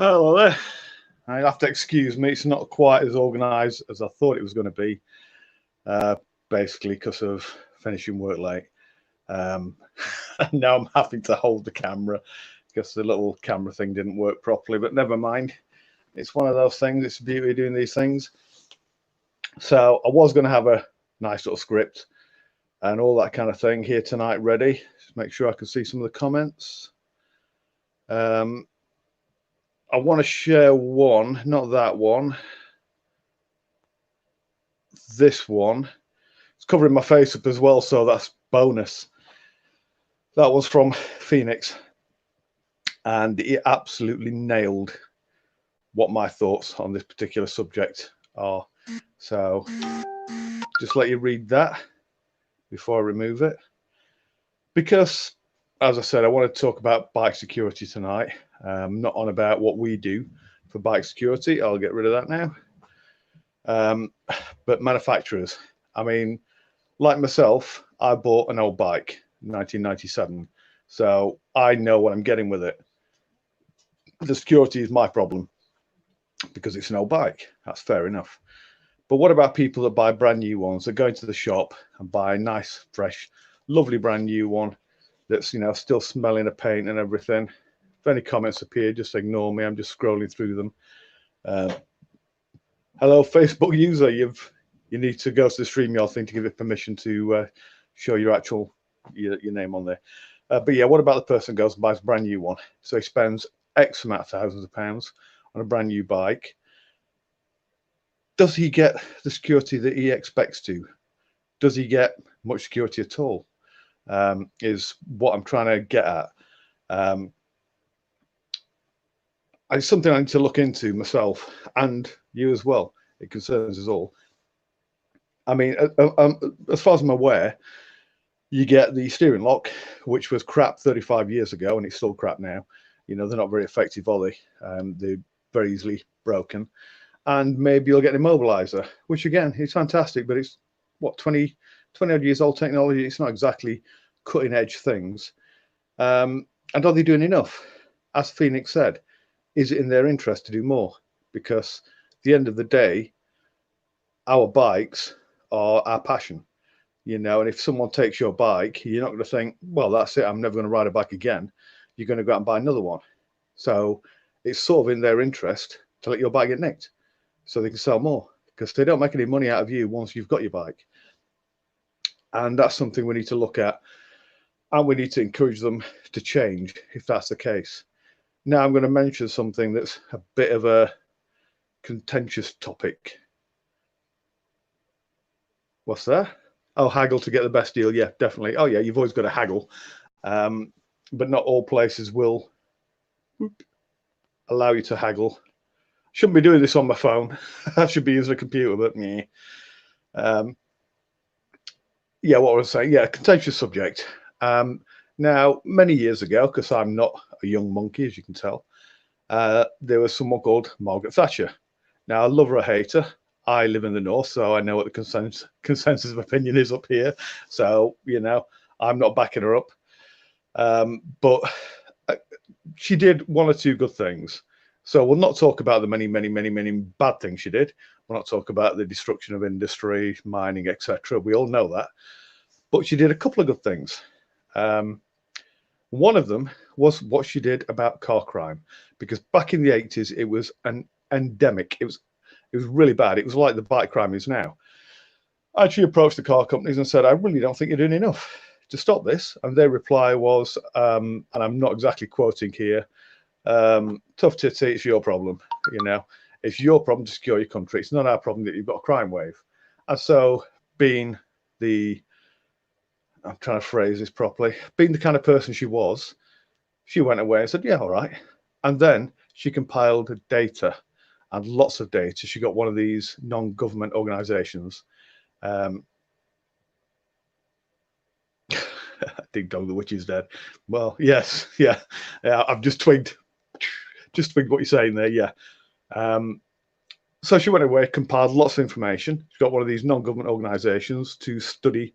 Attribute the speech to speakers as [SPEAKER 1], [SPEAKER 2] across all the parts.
[SPEAKER 1] Oh, well, I have to excuse me. It's not quite as organised as I thought it was going to be, uh, basically because of finishing work late. Um, now I'm having to hold the camera because the little camera thing didn't work properly, but never mind. It's one of those things. It's the beauty of doing these things. So I was going to have a nice little script and all that kind of thing here tonight ready. Just make sure I can see some of the comments. Um, I want to share one, not that one. This one. It's covering my face up as well, so that's bonus. That was from Phoenix, and it absolutely nailed what my thoughts on this particular subject are. So just let you read that before I remove it, because as I said, I want to talk about bike security tonight. Not on about what we do for bike security. I'll get rid of that now. But manufacturers, I mean, like myself, I bought an old bike in 1997, so I know what I'm getting with it. The security is my problem because it's an old bike. That's fair enough. But what about people that buy brand new ones, that go into the shop and buy a nice, fresh, lovely brand new one that's, still smelling of paint and everything? If any comments appear, just ignore me. I'm just scrolling through them. Hello, Facebook user. You need to go to the StreamYard thing to give it permission to show your name on there. But yeah, what about the person who goes and buys a brand new one? So he spends X amount of thousands of pounds on a brand new bike. Does he get the security that he expects to? Does he get much security at all? Is what I'm trying to get at. It's something I need to look into myself, and you as well. It concerns us all. I mean, as far as I'm aware, you get the steering lock, which was crap 35 years ago, and it's still crap now. They're not very effective, are they? They're very easily broken. And maybe you'll get an immobilizer, which again is fantastic, but it's what 20 odd years old technology. It's not exactly cutting edge things. And are they doing enough? As Phoenix said, is it in their interest to do more? Because at the end of the day, our bikes are our passion, and if someone takes your bike, you're not going to think, well, that's it, I'm never going to ride a bike again. You're going to go out and buy another one. So it's sort of in their interest to let your bike get nicked so they can sell more, because they don't make any money out of you once you've got your bike. And that's something we need to look at, and we need to encourage them to change if that's the case. Now I'm going to mention something that's a bit of a contentious topic. What's that? Oh, haggle to get the best deal. Yeah, definitely. Oh yeah, you've always got to haggle, but not all places will allow you to haggle. Shouldn't be doing this on my phone. I should be using a computer, but yeah, what was I saying? Yeah, contentious subject. Now, many years ago, because I'm not a young monkey, as you can tell, there was someone called Margaret Thatcher. Now, I love her or hate her. I live in the north, so I know what the consensus of opinion is up here. So, I'm not backing her up. But she did one or two good things. So we'll not talk about the many, many, many, many bad things she did. We'll not talk about the destruction of industry, mining, etc. We all know that. But she did a couple of good things. One of them was what she did about car crime, because back in the 80s, it was an endemic. It was really bad. It was like the bike crime is now. And she approached the car companies and said, I really don't think you're doing enough to stop this. And their reply was, and I'm not exactly quoting here, tough titty, it's your problem. It's your problem to secure your country. It's not our problem that you've got a crime wave. And so being I'm trying to phrase this properly, being the kind of person she was, she went away and said, yeah, all right. And then she compiled data, and lots of data. She got one of these non-government organizations. Ding dong, the witch is dead. Well, yes, yeah. I've just twigged what you're saying there. Yeah. So she went away, compiled lots of information. She got one of these non-government organizations to study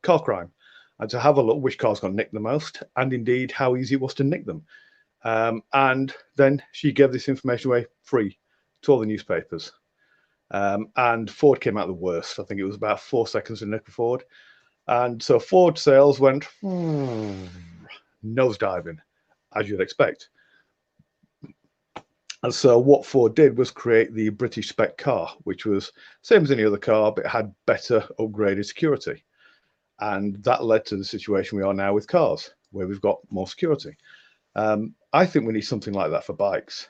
[SPEAKER 1] car crime and to have a look which cars got nicked the most, and indeed how easy it was to nick them. And then she gave this information away free to all the newspapers. And Ford came out the worst. I think it was about 4 seconds in nick of Ford. And so Ford sales went nosediving, as you'd expect. And so what Ford did was create the British spec car, which was same as any other car, but it had better upgraded security. And that led to the situation we are now with cars, where we've got more security. I think we need something like that for bikes,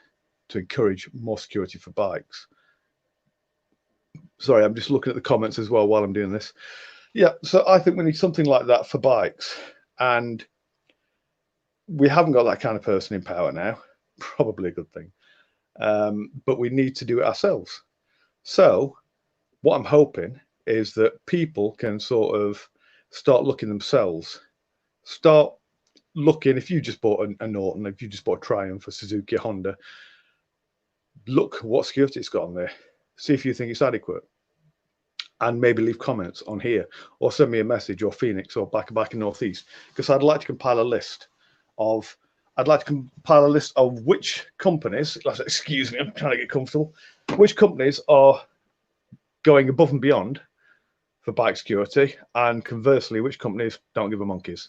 [SPEAKER 1] to encourage more security for bikes. Sorry, I'm just looking at the comments as well while I'm doing this. Yeah, so I think we need something like that for bikes. And we haven't got that kind of person in power now. Probably a good thing. But we need to do it ourselves. So what I'm hoping is that people can sort of start looking themselves, start looking. If you just bought a Norton, if you just bought a Triumph, a Suzuki, a Honda, look what security it's got on there. See if you think it's adequate. And maybe leave comments on here, or send me a message, or Phoenix, or back in Northeast, because I'd like to compile a list of. I'd like to compile a list of which companies. Excuse me, I'm trying to get comfortable. Which companies are going above and beyond for bike security, and conversely, which companies don't give a monkeys.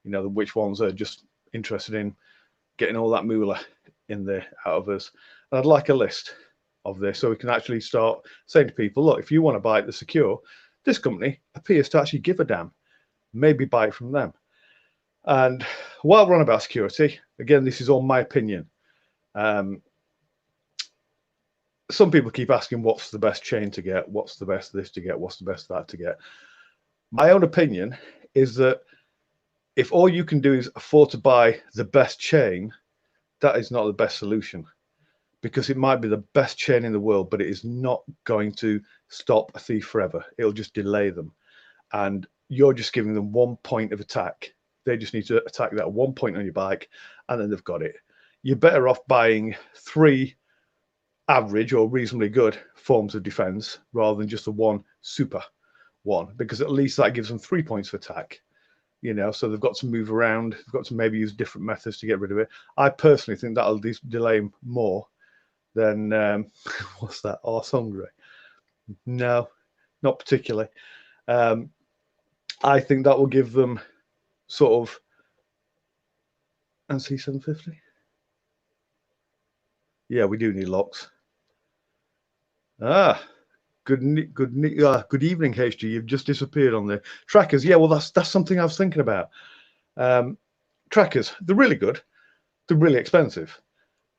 [SPEAKER 1] You know, which ones are just interested in getting all that moolah in there out of us. And I'd like a list of this, so we can actually start saying to people, look, if you want to buy the secure, this company appears to actually give a damn. Maybe buy it from them. And while we're on about security, again, this is all my opinion. Some people keep asking, what's the best chain to get? What's the best this to get? What's the best that to get? My own opinion is that if all you can do is afford to buy the best chain, that is not the best solution. Because it might be the best chain in the world, but it is not going to stop a thief forever. It'll just delay them. And you're just giving them one point of attack. They just need to attack that one point on your bike, and then they've got it. You're better off buying 3 average or reasonably good forms of defense rather than just the one super one, because at least that gives them 3 points of attack. You know, so they've got to move around. They've got to maybe use different methods to get rid of it. I personally think that'll delay them more than what's that? Ars Hungry? No, not particularly. I think that will give them sort of NC 750. Yeah, we do need locks. Good evening, HG. You've just disappeared on the trackers. Yeah, well, that's something I was thinking about. Trackers, they're really good. They're really expensive.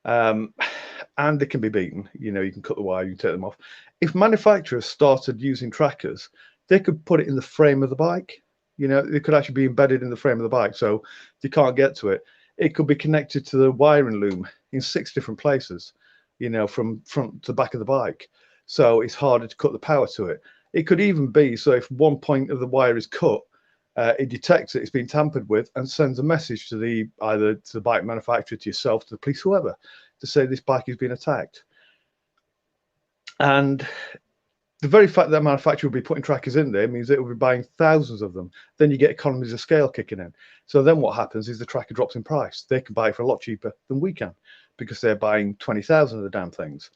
[SPEAKER 1] And they can be beaten. You know, you can cut the wire, you can take them off. If manufacturers started using trackers, they could put it in the frame of the bike. You know, it could actually be embedded in the frame of the bike, so you can't get to it. It could be connected to the wiring loom in 6 different places, you know, from front to back of the bike. So it's harder to cut the power to it. It could even be, so if one point of the wire is cut, it detects it's been tampered with and sends a message to either to the bike manufacturer, to yourself, to the police, whoever, to say this bike has been attacked. And the very fact that manufacturer will be putting trackers in there means it will be buying thousands of them. Then you get economies of scale kicking in. So then what happens is the tracker drops in price. They can buy it for a lot cheaper than we can because they're buying 20,000 of the damn things.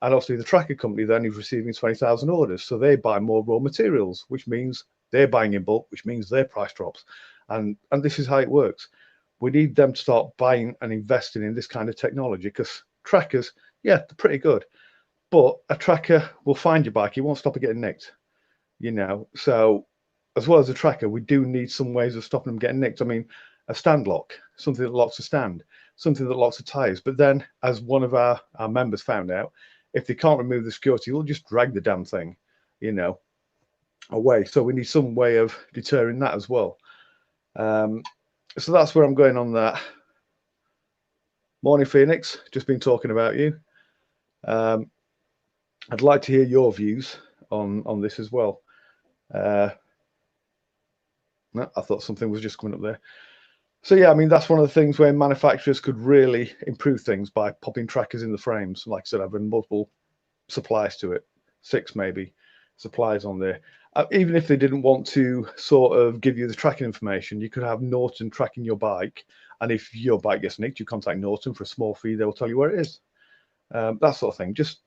[SPEAKER 1] And obviously the tracker company then is receiving 20,000 orders. So they buy more raw materials, which means they're buying in bulk, which means their price drops. And this is how it works. We need them to start buying and investing in this kind of technology, because trackers, yeah, they're pretty good. But a tracker will find your bike. It won't stop it getting nicked, you know. So as well as a tracker, we do need some ways of stopping them getting nicked. I mean, a stand lock, something that locks a stand, something that locks the tires. But then, as one of our members found out, if they can't remove the security, they'll just drag the damn thing, you know, away. So we need some way of deterring that as well. So that's where I'm going on that. Morning, Phoenix. Just been talking about you. I'd like to hear your views on this as well. No, I thought something was just coming up there. So yeah, I mean, that's one of the things where manufacturers could really improve things by popping trackers in the frames. Like I said, having multiple supplies to it, 6 maybe supplies on there. Even if they didn't want to sort of give you the tracking information, you could have Norton tracking your bike And if your bike gets nicked, you contact Norton for a small fee. They will tell you where it is. That sort of thing. Just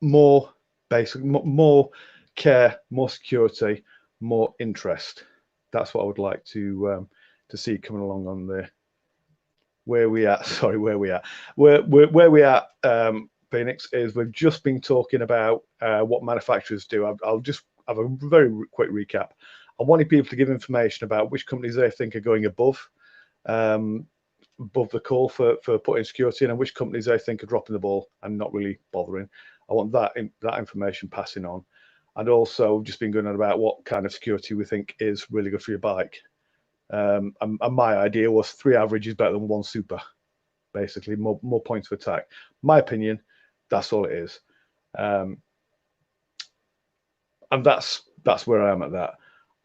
[SPEAKER 1] more basic, more care, more security, more interest. That's what I would like to see coming along on the where we at. Sorry, where we at. Where we at, Phoenix, is we've just been talking about what manufacturers do. I'll just have a very quick recap. I wanted people to give information about which companies they think are going above the call for putting security in, and which companies they think are dropping the ball and not really bothering. I want that information passing on, and also just been going on about what kind of security we think is really good for your bike. And my idea was 3 average is better than 1 super, basically more points of attack. My opinion, that's all it is, and that's where I am at that.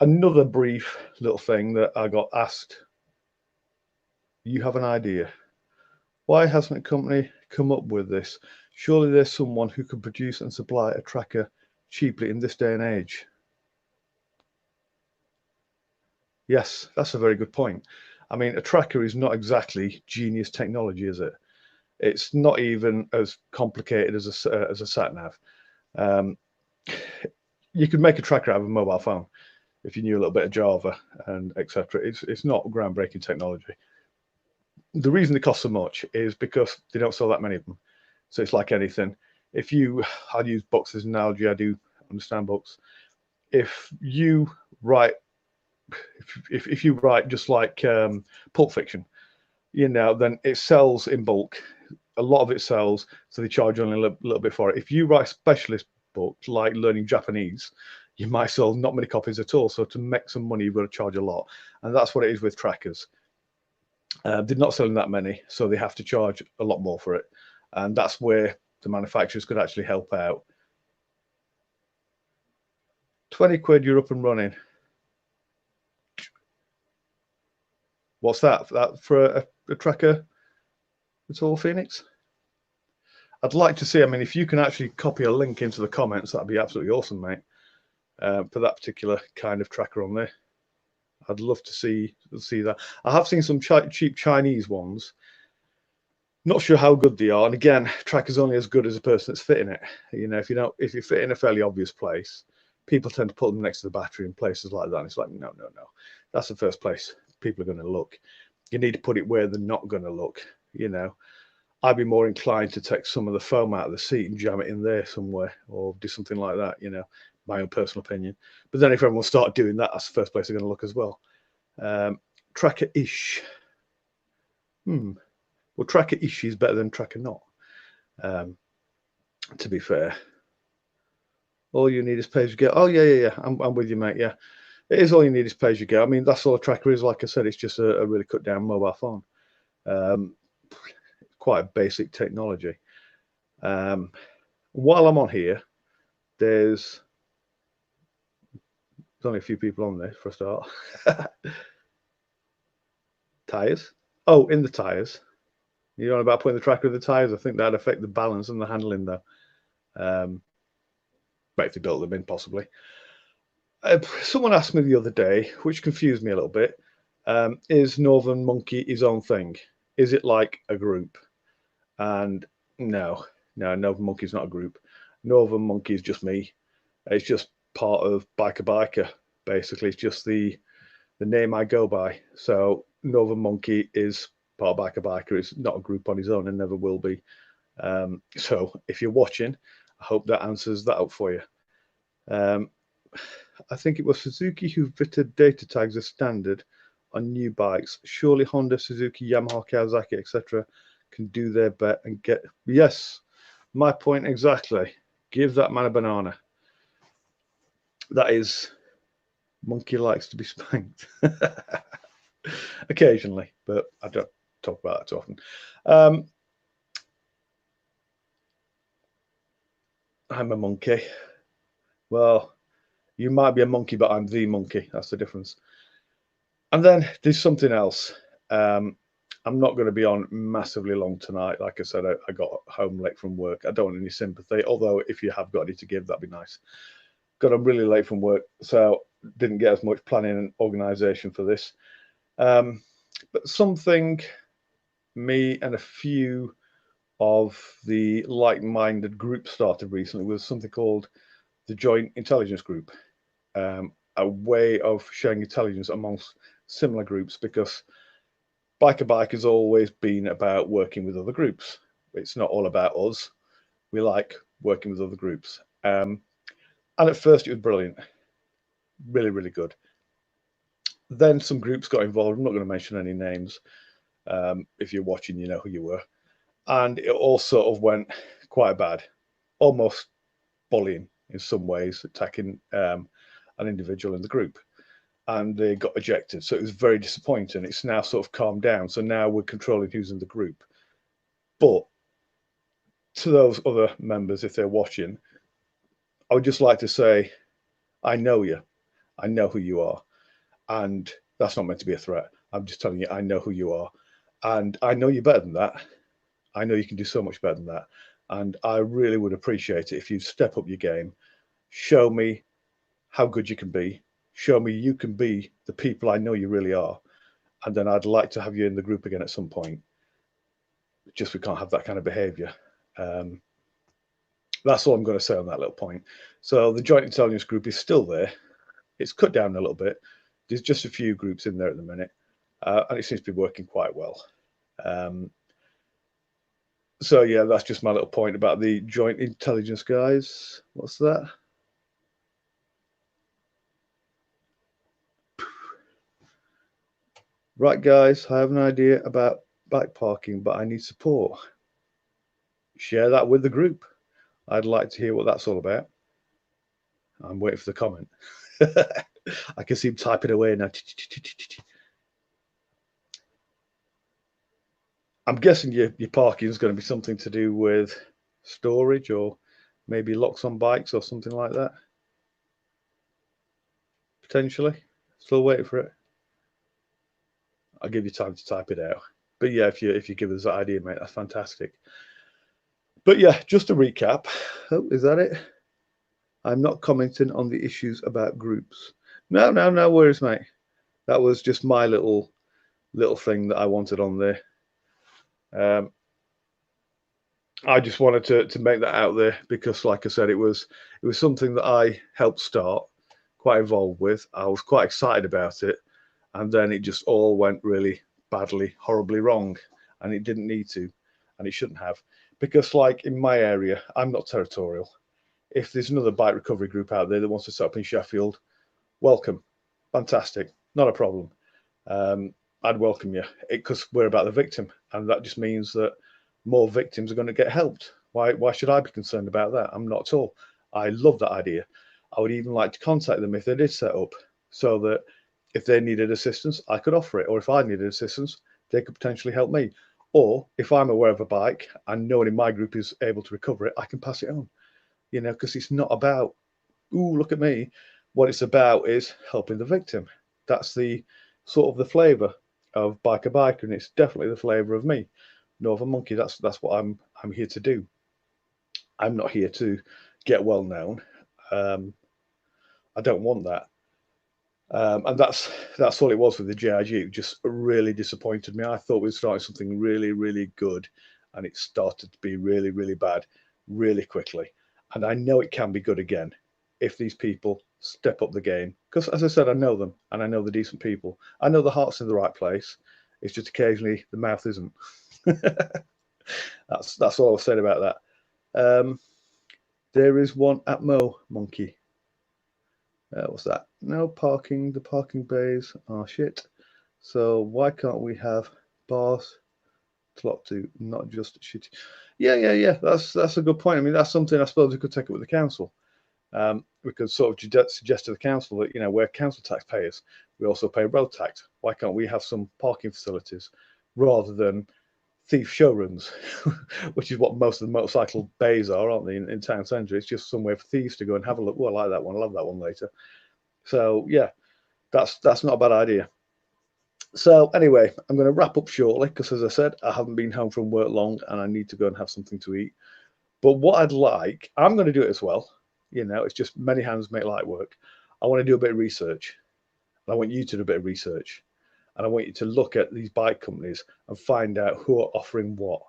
[SPEAKER 1] Another brief little thing that I got asked. You have an idea. Why hasn't a company come up with this? Surely there's someone who can produce and supply a tracker cheaply in this day and age. Yes, that's a very good point. I mean, a tracker is not exactly genius technology, is it? It's not even as complicated as a sat nav. You could make a tracker out of a mobile phone if you knew a little bit of Java and etc. It's not groundbreaking technology. The reason they cost so much is because they don't sell that many of them. So it's like anything. I'd use books as an analogy. I do understand books. If you write just like Pulp Fiction, then it sells in bulk. A lot of it sells, so they charge only a little bit for it. If you write specialist books like learning Japanese, you might sell not many copies at all. So to make some money, you've got to charge a lot, and that's what it is with trackers. They're not selling that many, so they have to charge a lot more for it, and that's where the manufacturers could actually help out. 20 quid, you're up and running. What's that? That for a tracker at all, Phoenix? I'd like to see. I mean, if you can actually copy a link into the comments, that'd be absolutely awesome, mate. For that particular kind of tracker on there, I'd love to see that. I have seen some cheap Chinese ones. Not sure how good they are. And again, tracker's only as good as a person that's fitting it. If you fit in a fairly obvious place, people tend to put them next to the battery in places like that. And it's like, no. That's the first place people are going to look. You need to put it where they're not going to look. I'd be more inclined to take some of the foam out of the seat and jam it in there somewhere, or do something like that. My own personal opinion. But then if everyone started doing that, that's the first place they're going to look as well. Tracker-ish. Well, tracker-ish is better than tracker-not. To be fair. All you need is pay-as-you-go. Oh, yeah. I'm with you, mate. Yeah. It is all you need is pay-as-you-go. I mean, that's all a tracker is. Like I said, it's just a really cut-down mobile phone. Quite a basic technology. While I'm on here, there's only a few people on this for a start. Tires. Oh, in the tires. You're on about putting the tracker in the tires. I think that'd affect the balance and the handling, though. But if they built them in, possibly. Someone asked me the other day, which confused me a little bit, is Northern Monkey his own thing? Is it like a group? And no, Northern Monkey is not a group. Northern Monkey is just me. It's just part of Biker Biker, basically. It's just the name I go by. So Northern Monkey is part of Biker Biker. It's not a group on his own and never will be. So if you're watching, I hope that answers that up for you. I think it was Suzuki who fitted data tags as standard on new bikes. Surely Honda, Suzuki, Yamaha, Kawasaki, etc. can do their bet and get... Yes, my point exactly. Give that man a banana. That is... Monkey likes to be spanked. Occasionally, but I don't talk about that too often. I'm a monkey. Well, you might be a monkey, but I'm the monkey. That's the difference. And then there's something else. I'm not going to be on massively long tonight. Like I said, I got home late from work. I don't want any sympathy, although if you have got any to give, that'd be nice. Got home really late from work, so didn't get as much planning and organisation for this. But something me and a few of the like-minded groups started recently was something called the Joint Intelligence Group, a way of sharing intelligence amongst similar groups, because Biker Bike has always been about working with other groups. It's not all about us. We like working with other groups. And at first it was brilliant, really, really good. Then some groups got involved. I'm not going to mention any names. If you're watching, you know who you were. And it all sort of went quite bad, almost bullying in some ways, attacking an individual in the group. And they got ejected. So it was very disappointing. It's now sort of calmed down. So now we're controlling who's in the group. But to those other members, if they're watching, I would just like to say, I know you. I know who you are. And that's not meant to be a threat. I'm just telling you, I know who you are. And I know you're better than that. I know you can do so much better than that. And I really would appreciate it if you step up your game, show me how good you can be, show me you can be the people I know you really are. And then I'd like to have you in the group again at some point. Just we can't have that kind of behavior. That's all I'm going to say on that little point. So the Joint Intelligence Group is still there. It's cut down a little bit. There's just a few groups in there at the minute, and it seems to be working quite well. So yeah, that's just my little point about the Joint Intelligence guys. What's that? Right, guys, I have an idea about bike parking, but I need support. Share that with the group. I'd like to hear what that's all about. I'm waiting for the comment. I can see him typing away now. I'm guessing your parking is going to be something to do with storage or maybe locks on bikes or something like that. Potentially. Still waiting for it. I'll give you time to type it out. But yeah, if you give us that idea, mate, that's fantastic. But yeah, just to recap. Oh, is that it? I'm not commenting on the issues about groups. No worries, mate. That was just my little thing that I wanted on there. I just wanted to make that out there because, like I said, it was something that I helped start, quite involved with. I was quite excited about it, and then it just all went really badly, horribly wrong, and it didn't need to, and it shouldn't have, because like in my area, I'm not territorial. If there's another bike recovery group out there that wants to set up in Sheffield, welcome, fantastic, not a problem. I'd welcome you because we're about the victim, and that just means that more victims are going to get helped. Why should I be concerned about that? I'm not at all. I love that idea. I would even like to contact them if they did set up, so that if they needed assistance, I could offer it, or if I needed assistance, they could potentially help me. Or if I'm aware of a bike and no one in my group is able to recover it, I can pass it on. You know, because it's not about, ooh, look at me. What it's about is helping the victim. That's the sort of the flavour of Biker, and it's definitely the flavour of me, Northern Monkey. That's what I'm here to do. I'm not here to get well known. I don't want that. And that's all it was with the JIG. It just really disappointed me. I thought we'd started something really, really good, and it started to be really, really bad really quickly. And I know it can be good again if these people step up the game. Because as I said, I know them, and I know the decent people. I know the heart's in the right place. It's just occasionally the mouth isn't. That's all I'll say about that. There is one at Mo Monkey. What's that? No parking. The parking bays are shit. So why can't we have bars to lock to, not just shit? Yeah. That's a good point. I mean, that's something I suppose we could take it with the council. We could sort of suggest to the council that, you know, we're council taxpayers. We also pay road tax. Why can't we have some parking facilities rather than thief showrooms, which is what most of the motorcycle bays are, aren't they, in town centre? It's just somewhere for thieves to go and have a look. Well, I like that one. I'll have that one later. So yeah, that's not a bad idea. So anyway, I'm going to wrap up shortly because, as I said, I haven't been home from work long and I need to go and have something to eat. But what I'd like, I'm going to do it as well. You know, it's just many hands make light work. I want to do a bit of research. I want you to do a bit of research. and I want you to look at these bike companies and find out who are offering what.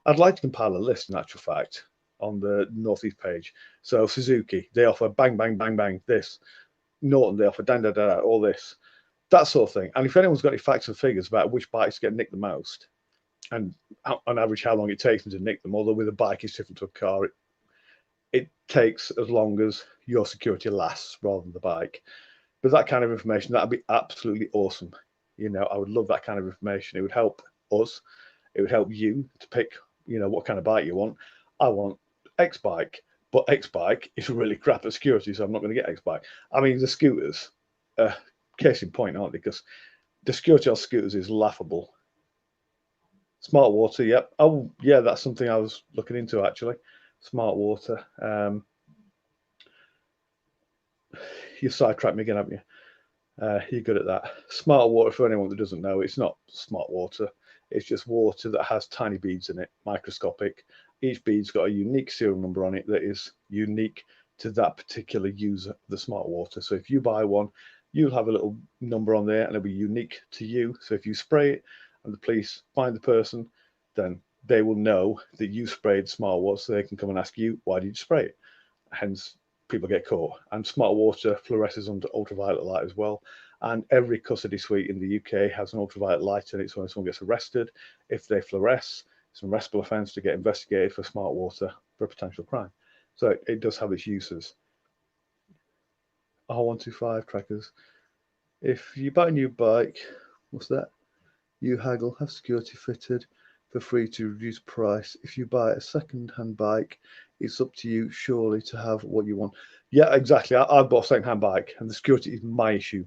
[SPEAKER 1] I'd like to compile a list, in actual fact, on the Northeast page. So Suzuki, they offer bang, bang, bang, bang, this. Norton, they offer dan, da, da, da, all this. That sort of thing. And if anyone's got any facts and figures about which bikes get nicked the most, and on average how long it takes them to nick them, although with a bike it's different to a car, it takes as long as your security lasts rather than the bike. But that kind of information, that'd be absolutely awesome. You know, I would love that kind of information. It would help us. It would help you to pick, you know, what kind of bike you want. I want X bike, but X bike is really crap at security, so I'm not going to get X bike. I mean, the scooters, case in point, aren't they? Because the security on scooters is laughable. Smart water, yep. Oh, yeah, that's something I was looking into actually. Smart water. You sidetracked me again, haven't you? You're good at that. Smart water, for anyone that doesn't know, it's not smart water. It's just water that has tiny beads in it, microscopic. Each bead's got a unique serial number on it that is unique to that particular user of the smart water. So if you buy one, you'll have a little number on there and it'll be unique to you. So if you spray it and the police find the person, then they will know that you sprayed smart water, so they can come and ask you, why did you spray it? Hence, people get caught. And smart water fluoresces under ultraviolet light as well. And every custody suite in the UK has an ultraviolet light in it, so when someone gets arrested, if they fluoresce, it's an arrestable offence to get investigated for smart water for a potential crime. So it does have its uses. R125 trackers. If you buy a new bike, what's that? You haggle, have security fitted for free to reduce price. If you buy a second-hand bike, it's up to you surely to have what you want. Yeah, exactly. I bought a second-hand bike and the security is my issue.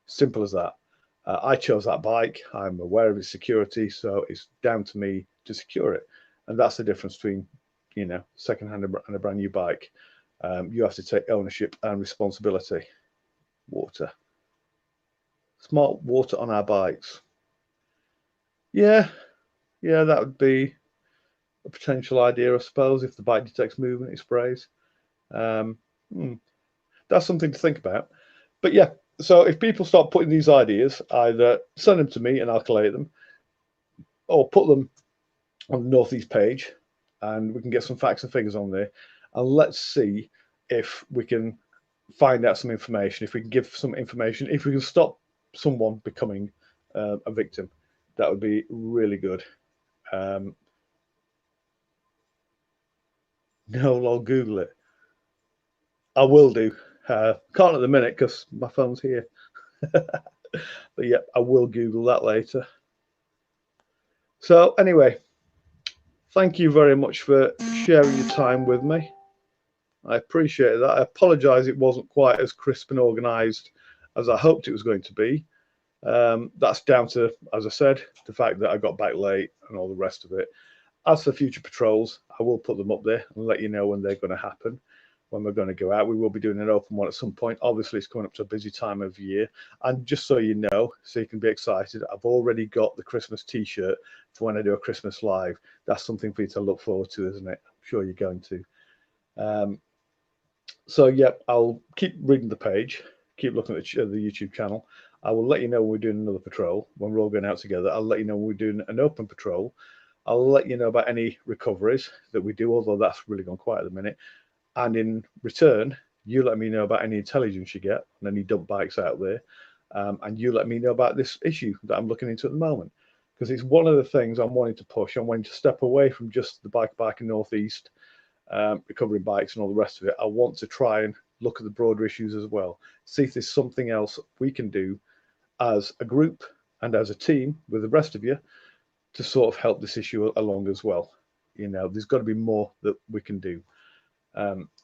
[SPEAKER 1] Simple as that. I chose that bike. I'm aware of its security, so it's down to me to secure it. And that's the difference between, you know, second-hand and a brand new bike. You have to take ownership and responsibility. Water. Smart water on our bikes. Yeah, that would be a potential idea, I suppose, if the bike detects movement, it sprays. That's something to think about. But yeah, so if people start putting these ideas, either send them to me and I'll collate them, or put them on the Northeast page, and we can get some facts and figures on there. And let's see if we can find out some information, if we can give some information, if we can stop someone becoming a victim. That would be really good. No, I'll Google it. I will do. Can't at the minute because my phone's here. But yeah, I will Google that later. So anyway, thank you very much for sharing your time with me. I appreciate that. I apologise it wasn't quite as crisp and organised as I hoped it was going to be. That's down to, as I said, the fact that I got back late and all the rest of it. As for future patrols, I will put them up there and let you know when they're going to happen, when we're going to go out. We will be doing an open one at some point. Obviously, it's coming up to a busy time of year. And just so you know, so you can be excited, I've already got the Christmas T-shirt for when I do a Christmas live. That's something for you to look forward to, isn't it? I'm sure you're going to. So, yeah, I'll keep reading the page, keep looking at the YouTube channel. I will let you know when we're doing another patrol, when we're all going out together. I'll let you know when we're doing an open patrol. I'll let you know about any recoveries that we do, although that's really gone quiet at the minute. And in return, you let me know about any intelligence you get on any dump bikes out there. And you let me know about this issue that I'm looking into at the moment. Because it's one of the things I'm wanting to push. I'm wanting to step away from just the bike in Northeast, recovering bikes and all the rest of it. I want to try and look at the broader issues as well. See if there's something else we can do as a group and as a team with the rest of you to sort of help this issue along as well. You know, there's got to be more that we can do.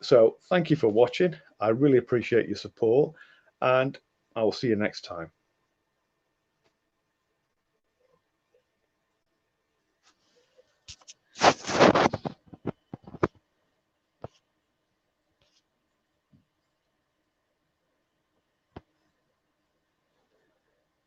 [SPEAKER 1] So thank you for watching. I really appreciate your support, and I will see you next time.